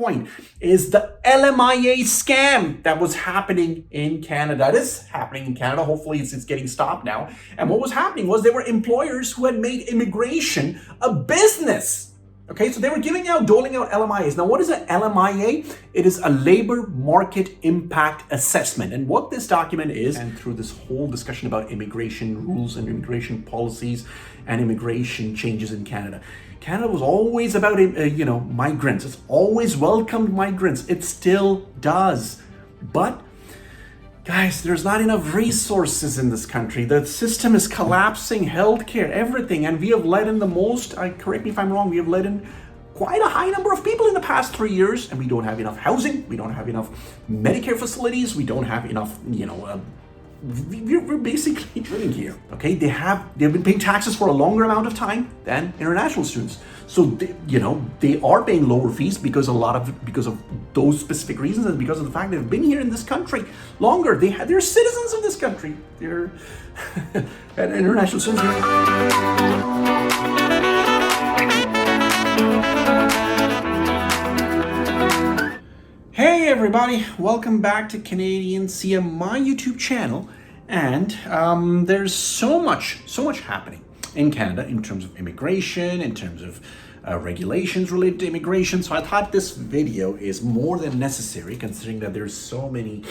point is the LMIA scam that was happening in Canada. It is happening in Canada. Hopefully it's getting stopped now. And what was happening was there were employers who had made immigration a business. Okay, so they were doling out LMIAs. Now, what is an LMIA? It is a labor market impact assessment. And what this document is, and through this whole discussion about immigration rules and immigration policies and immigration changes in Canada, Canada was always about, migrants. It's always welcomed migrants. It still does. But guys, there's not enough resources in this country. The system is collapsing, healthcare, everything. And we have let in the most, correct me if I'm wrong, we have let in quite a high number of people in the past 3 years, and we don't have enough housing. We don't have enough Medicare facilities. We don't have enough, we're basically living here, okay? They've been paying taxes for a longer amount of time than international students. So they are paying lower fees because of those specific reasons, and because of the fact they've been here in this country longer. They're citizens of this country. They're international students. Hey everybody, welcome back to Canadian CM, my YouTube channel. And there's so much happening in Canada in terms of immigration, in terms of regulations related to immigration. So I thought this video is more than necessary, considering that there's so many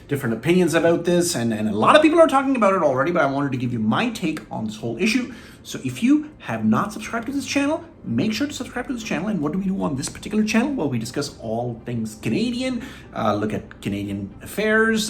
different opinions about this, and a lot of people are talking about it already, but I wanted to give you my take on this whole issue. So if you have not subscribed to this channel, make sure to subscribe to this channel. And what do we do on this particular channel? Well, we discuss all things Canadian, look at Canadian affairs,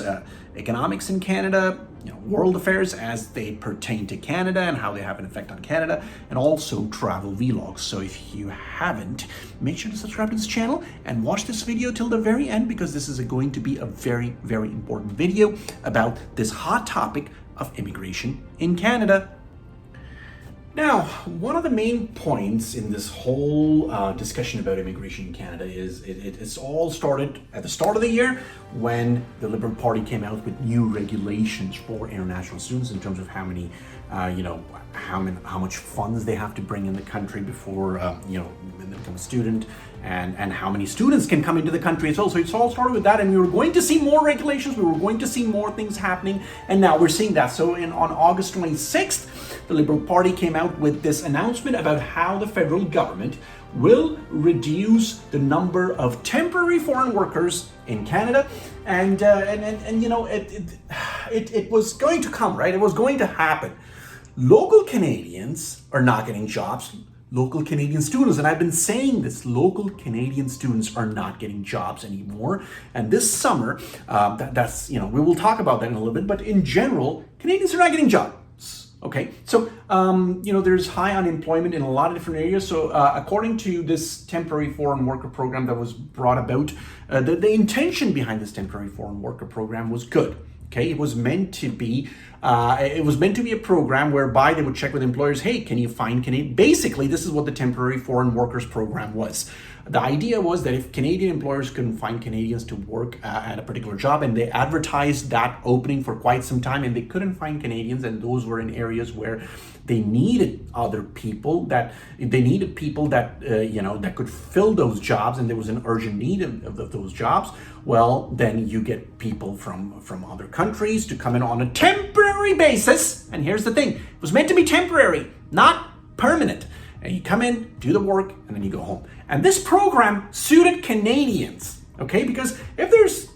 economics in Canada, world affairs as they pertain to Canada and how they have an effect on Canada, and also travel vlogs. So if you haven't, make sure to subscribe to this channel and watch this video till the very end, because this is going to be a very, very important video about this hot topic of immigration in Canada. Now, one of the main points in this whole discussion about immigration in Canada is it's all started at the start of the year when the Liberal Party came out with new regulations for international students in terms of how many, how much funds they have to bring in the country before, when they become a student, and how many students can come into the country as well. So it's all started with that, and we were going to see more regulations, we were going to see more things happening, and now we're seeing that. So on August 26th, the Liberal Party came out with this announcement about how the federal government will reduce the number of temporary foreign workers in Canada, and it was going to come, right? It was going to happen. Local Canadians are not getting jobs. Local Canadian students, and I've been saying this, local Canadian students are not getting jobs anymore. And this summer, we will talk about that in a little bit, but in general, Canadians are not getting jobs. Okay, so there's high unemployment in a lot of different areas. So according to this temporary foreign worker program that was brought about, the intention behind this temporary foreign worker program was good. Okay, it was meant to be a program whereby they would check with employers, hey, can you find Canadian? Basically, this is what the temporary foreign workers program was. The idea was that if Canadian employers couldn't find Canadians to work at a particular job, and they advertised that opening for quite some time, and they couldn't find Canadians, and those were in areas where they needed people that could fill those jobs, and there was an urgent need of those jobs. Well, then you get people from other countries to come in on a temporary basis. And here's the thing, it was meant to be temporary, not permanent. And you come in, do the work, and then you go home. And this program suited Canadians, okay? Because if there's,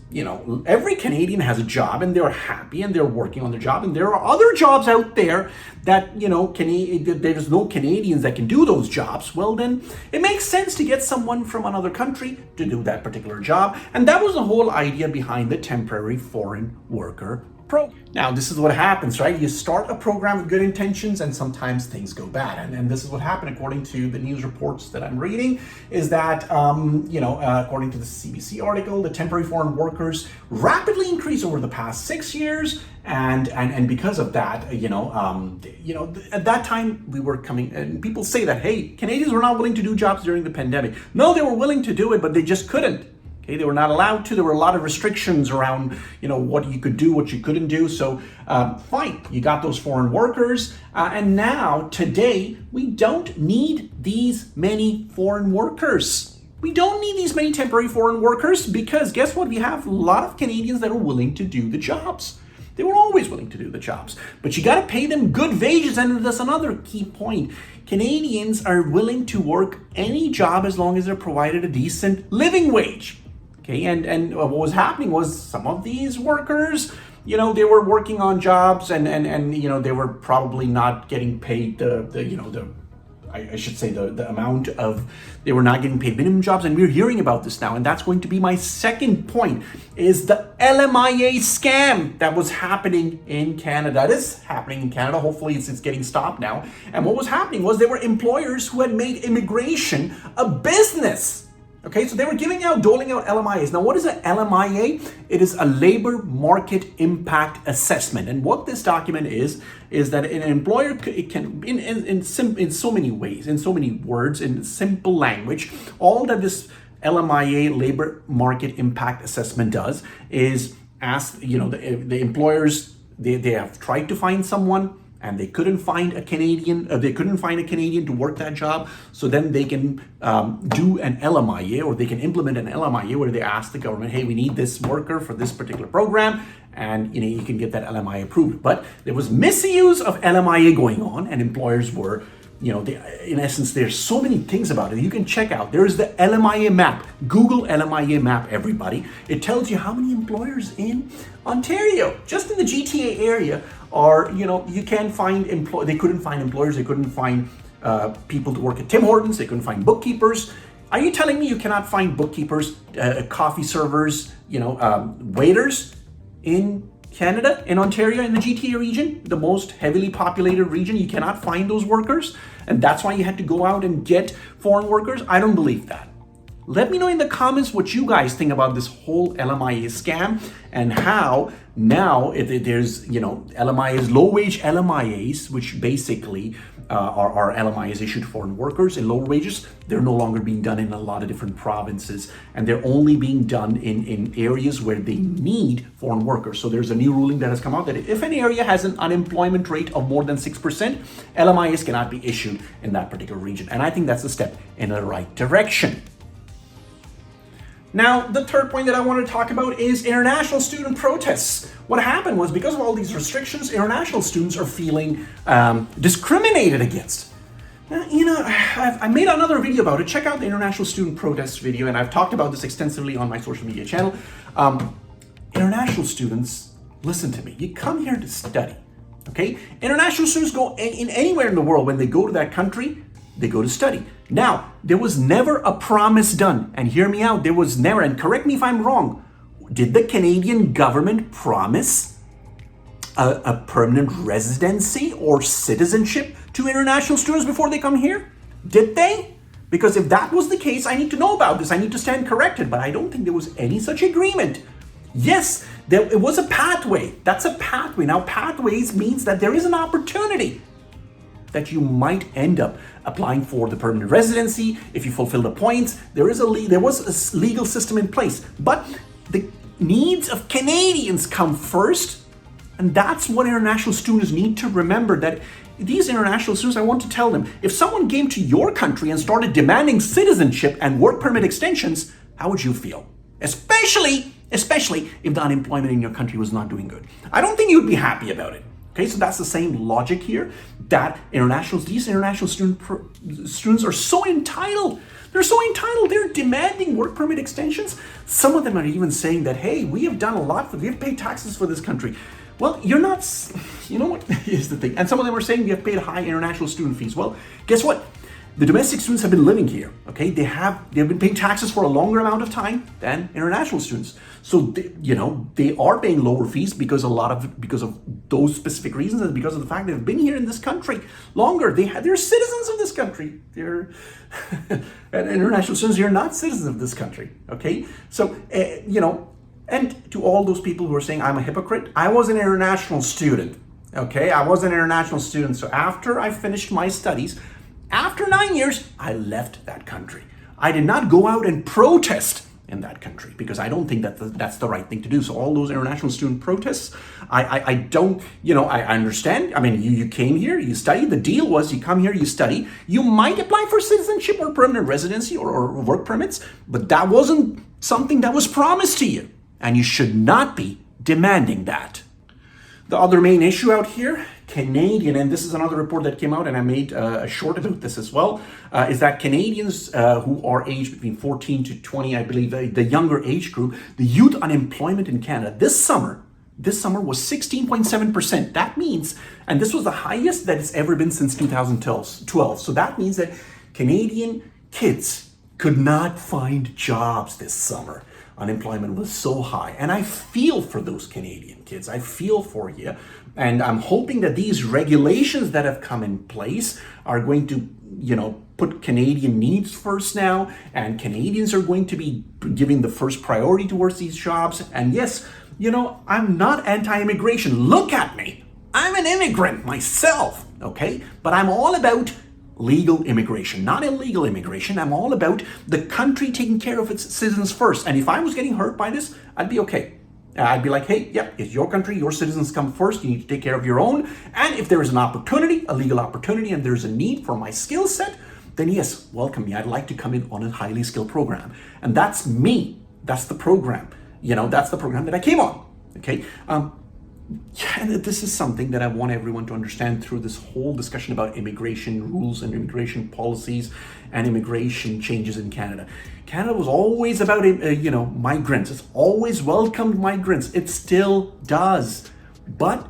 every Canadian has a job and they're happy and they're working on their job, and there are other jobs out there that, there's no Canadians that can do those jobs, well then it makes sense to get someone from another country to do that particular job. And that was the whole idea behind the temporary foreign worker program. Now, this is what happens, right? You start a program with good intentions, and sometimes things go bad. And this is what happened, according to the news reports that I'm reading, is that, according to the CBC article, the temporary foreign workers rapidly increased over the past 6 years. And because of that, at that time we were coming, and people say that, hey, Canadians were not willing to do jobs during the pandemic. No, they were willing to do it, but they just couldn't. Okay, they were not allowed to. There were a lot of restrictions around, what you could do, what you couldn't do. So fine, you got those foreign workers. And now, today, we don't need these many foreign workers. We don't need these many temporary foreign workers because guess what? We have a lot of Canadians that are willing to do the jobs. They were always willing to do the jobs, but you got to pay them good wages. And that's another key point. Canadians are willing to work any job as long as they're provided a decent living wage. Okay, and what was happening was some of these workers, they were working on jobs and they were probably not getting paid I should say the amount of, they were not getting paid minimum jobs, and we're hearing about this now, and that's going to be my second point, is the LMIA scam that was happening in Canada. It is happening in Canada. Hopefully it's getting stopped now. And what was happening was there were employers who had made immigration a business. Okay, so they were doling out LMIAs. Now, what is an LMIA? It is a labor market impact assessment. And what this document is that an employer, it can, in so many ways, in so many words, in simple language, all that this LMIA labor market impact assessment does is ask, the employers, they have tried to find someone, and they couldn't find a Canadian. To work that job. So then they can do an LMIA, or they can implement an LMIA where they ask the government, "Hey, we need this worker for this particular program," and you can get that LMIA approved. But there was misuse of LMIA going on, and employers were, in essence, there's so many things about it. You can check out. There is the LMIA map. Google LMIA map, everybody. It tells you how many employers in Ontario, just in the GTA area, are, you can find they couldn't find employers, they couldn't find people to work at Tim Hortons, they couldn't find bookkeepers. Are you telling me you cannot find bookkeepers, coffee servers, waiters in Canada, in Ontario, in the GTA region, the most heavily populated region? You cannot find those workers, and that's why you had to go out and get foreign workers? I don't believe that. Let me know in the comments what you guys think about this whole LMIA scam, and how now there's, LMIAs, low-wage LMIAs, which basically are LMIAs issued to foreign workers in lower wages. They're no longer being done in a lot of different provinces, and they're only being done in areas where they need foreign workers. So there's a new ruling that has come out that if an area has an unemployment rate of more than 6%, LMIAs cannot be issued in that particular region. And I think that's a step in the right direction. Now, the third point that I want to talk about is international student protests. What happened was, because of all these restrictions, international students are feeling discriminated against. Now, I made another video about it. Check out the international student protest video, and I've talked about this extensively on my social media channel. International students, listen to me. You come here to study, okay? International students go in anywhere in the world. When they go to that country, they go to study. Now, there was never a promise done, and hear me out, there was never, and correct me if I'm wrong, did the Canadian government promise a permanent residency or citizenship to international students before they come here? Did they? Because if that was the case, I need to know about this. I need to stand corrected, but I don't think there was any such agreement. Yes, it was a pathway. That's a pathway. Now, pathways means that there is an opportunity that you might end up applying for the permanent residency if you fulfill the points. There was a legal system in place, but the needs of Canadians come first, and that's what international students need to remember. That these international students, I want to tell them, if someone came to your country and started demanding citizenship and work permit extensions, how would you feel? Especially if the unemployment in your country was not doing good. I don't think you'd be happy about it. Okay, so that's the same logic here, that these international students are so entitled. They're so entitled. They're demanding work permit extensions. Some of them are even saying that, hey, we have done a lot we have paid taxes for this country. Well, you're not, you know what is the thing. And some of them are saying we have paid high international student fees. Well, guess what? The domestic students have been living here, okay? They've been paying taxes for a longer amount of time than international students. So, they are paying lower fees because of those specific reasons, and because of the fact they've been here in this country longer. They're citizens of this country. They're and international students, you're not citizens of this country, okay? So, and to all those people who are saying I'm a hypocrite, I was an international student, okay? I was an international student. So after I finished my studies, after 9 years, I left that country. I did not go out and protest in that country, because I don't think that that's the right thing to do. So all those international student protests, I don't, I understand. I mean, you came here, you studied. The deal was you come here, you study. You might apply for citizenship or permanent residency or work permits, but that wasn't something that was promised to you. And you should not be demanding that. The other main issue out here, Canadian, and this is another report that came out, and I made a short about this as well, is that Canadians who are aged between 14 to 20, I believe, the younger age group, the youth unemployment in Canada this summer was 16.7%. That means, and this was the highest that it's ever been since 2012. So that means that Canadian kids could not find jobs this summer. Unemployment was so high. And I feel for those Canadian kids. I feel for you. And I'm hoping that these regulations that have come in place are going to, put Canadian needs first now. And Canadians are going to be giving the first priority towards these jobs. And yes, I'm not anti-immigration. Look at me. I'm an immigrant myself, okay? But I'm all about legal immigration, not illegal immigration. I'm all about the country taking care of its citizens first. And if I was getting hurt by this, I'd be okay. I'd be like, hey, yeah, it's your country, your citizens come first. You need to take care of your own. And if there is an opportunity, a legal opportunity, and there's a need for my skill set, then yes, welcome me. I'd like to come in on a highly skilled program. And that's me. That's the program. That's the program that I came on. Okay. And this is something that I want everyone to understand through this whole discussion about immigration rules and immigration policies and immigration changes in Canada. Canada was always about, migrants. It's always welcomed migrants. It still does. But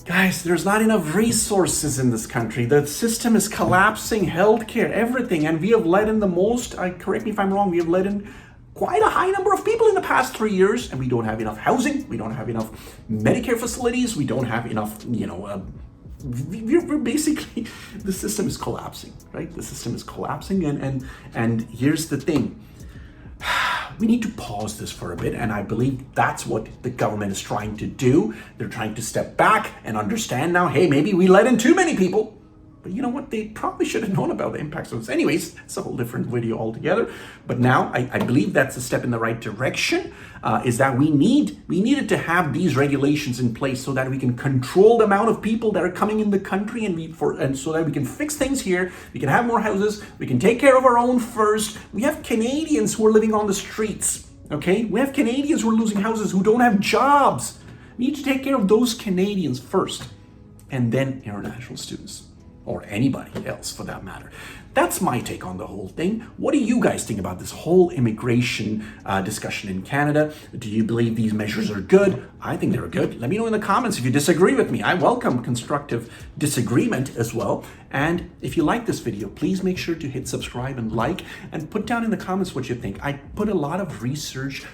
guys, there's not enough resources in this country. The system is collapsing, healthcare, everything. And we have let in the most, correct me if I'm wrong, we have let in quite a high number of people in the past 3 years, and we don't have enough housing, we don't have enough Medicare facilities, we don't have enough, we're basically, the system is collapsing, right? The system is collapsing, and here's the thing. We need to pause this for a bit, and I believe that's what the government is trying to do. They're trying to step back and understand now, hey, maybe we let in too many people. But you know what? They probably should have known about the impacts of this. Anyways, it's a whole different video altogether. But now I believe that's a step in the right direction, is that we needed to have these regulations in place so that we can control the amount of people that are coming in the country, and so that we can fix things here. We can have more houses. We can take care of our own first. We have Canadians who are living on the streets. Okay? We have Canadians who are losing houses, who don't have jobs. We need to take care of those Canadians first, and then international students. Or anybody else for that matter. That's my take on the whole thing. What do you guys think about this whole immigration discussion in Canada? Do you believe these measures are good? I think they're good. Let me know in the comments if you disagree with me. I welcome constructive disagreement as well. And if you like this video, please make sure to hit subscribe and like, and put down in the comments what you think. I put a lot of research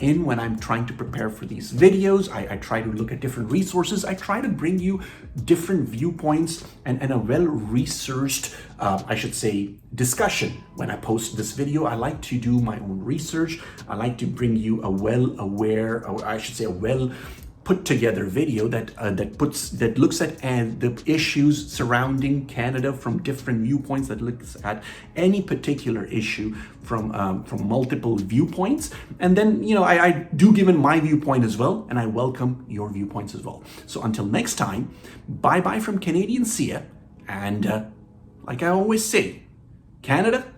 in when I'm trying to prepare for these videos. I try to look at different resources. I try to bring you different viewpoints and a well-researched, I should say, discussion. When I post this video, I like to do my own research. I like to bring you a well-aware, or I should say a well-put together video that looks at the issues surrounding Canada from different viewpoints, that looks at any particular issue from multiple viewpoints. And then, I do give in my viewpoint as well, and I welcome your viewpoints as well. So until next time, bye-bye from Canadian Sia, and like I always say, Canada,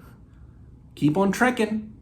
keep on trekking.